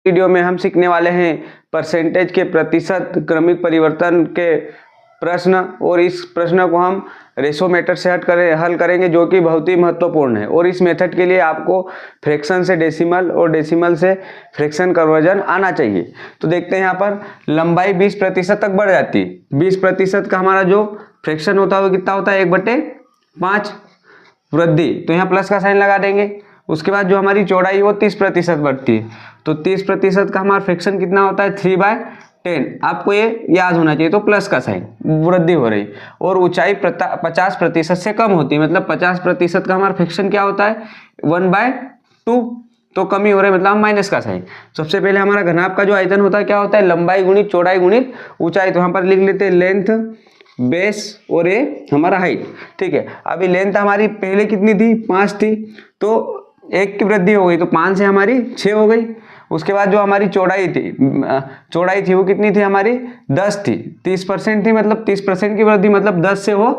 Video में हम सीखने वाले हैं परसेंटेज के प्रतिशत क्रमिक परिवर्तन के प्रश्न, और इस प्रश्न को हम रेशो मेथड से हल करेंगे, जो कि बहुत ही महत्वपूर्ण है। और इस मेथड के लिए आपको फ्रैक्शन से डेसिमल और डेसिमल से फ्रैक्शन कन्वर्जन आना चाहिए। तो देखते हैं यहाँ पर लंबाई 20% तक बढ़ जाती है। 20% का हमारा जो फ्रैक्शन होता है वो कितना होता है, 1/5 वृद्धि, तो यहाँ प्लस का साइन लगा देंगे। उसके बाद जो हमारी चौड़ाई वो 30% बढ़ती है, तो 30% का हमारा फ्रैक्शन कितना होता है, 3/10। आपको ये याद होना चाहिए। तो प्लस का साइन, वृद्धि हो रही। और ऊंचाई 50% से कम होती है, मतलब 50% का हमारा फ्रैक्शन क्या होता है, 1/2, तो कमी हो रही है, मतलब माइनस का साइन। सबसे पहले हमारा घनाभ का जो आयतन होता है क्या होता है, लंबाई गुणित चौड़ाई गुणित ऊंचाई। तो यहाँ पर लिख लेते हैं लेंथ, बेस और ये हमारा हाइट। ठीक है, अभी लेंथ हमारी पहले कितनी थी, 5 थी, तो 1 की वृद्धि हो गई, तो 5 से हमारी 6 हो गई। उसके बाद जो हमारी चौड़ाई थी वो कितनी थी हमारी, 10 थी, 30% थी, मतलब 30% की वृद्धि, मतलब 10 से वो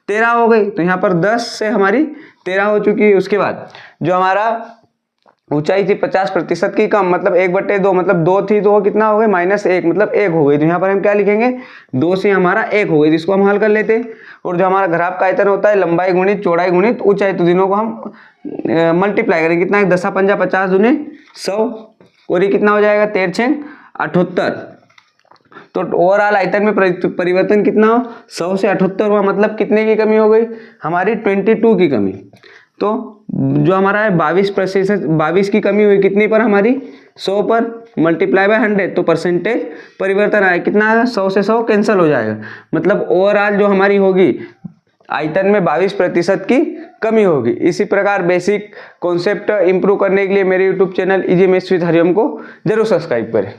13 हो गई। तो यहाँ पर 10 से हमारी 13 हो चुकी है। उसके बाद जो हमारा ऊंचाई थी 50% की कम, मतलब 1/2, मतलब 2 थी तो वो कितना हो गई, -1, मतलब 1 हो गई। तो यहाँ पर हम क्या लिखेंगे, 2 से हमारा 1 हो गई, जिसको हम हल कर लेते हैं। और जो हमारा घनाभ का आयतन होता है लंबाई गुणित चौड़ाई गुणित ऊंचाई, तो तीनों को हम मल्टीप्लाई करेंगे। कितना है, 10 × 5 = 50 दूने 100, और ये कितना हो जाएगा, 13 × 78। तो ओवरऑल आयतन में परिवर्तन कितना हो, 100 से 78 हुआ, मतलब कितने की कमी हो गई, हमारी 22 की कमी। तो जो हमारा है 22 की कमी हुई, कितनी पर, हमारी 100 पर, मल्टीप्लाई बाय 100, तो परसेंटेज परिवर्तन आया, कितना आया, 100 से 100 कैंसिल हो जाएगा। मतलब ओवरऑल जो हमारी होगी आयतन में 22% की कमी होगी। इसी प्रकार बेसिक कॉन्सेप्ट इंप्रूव करने के लिए मेरे YouTube channel easy maths with Hariom को जरूर सब्सक्राइब करें।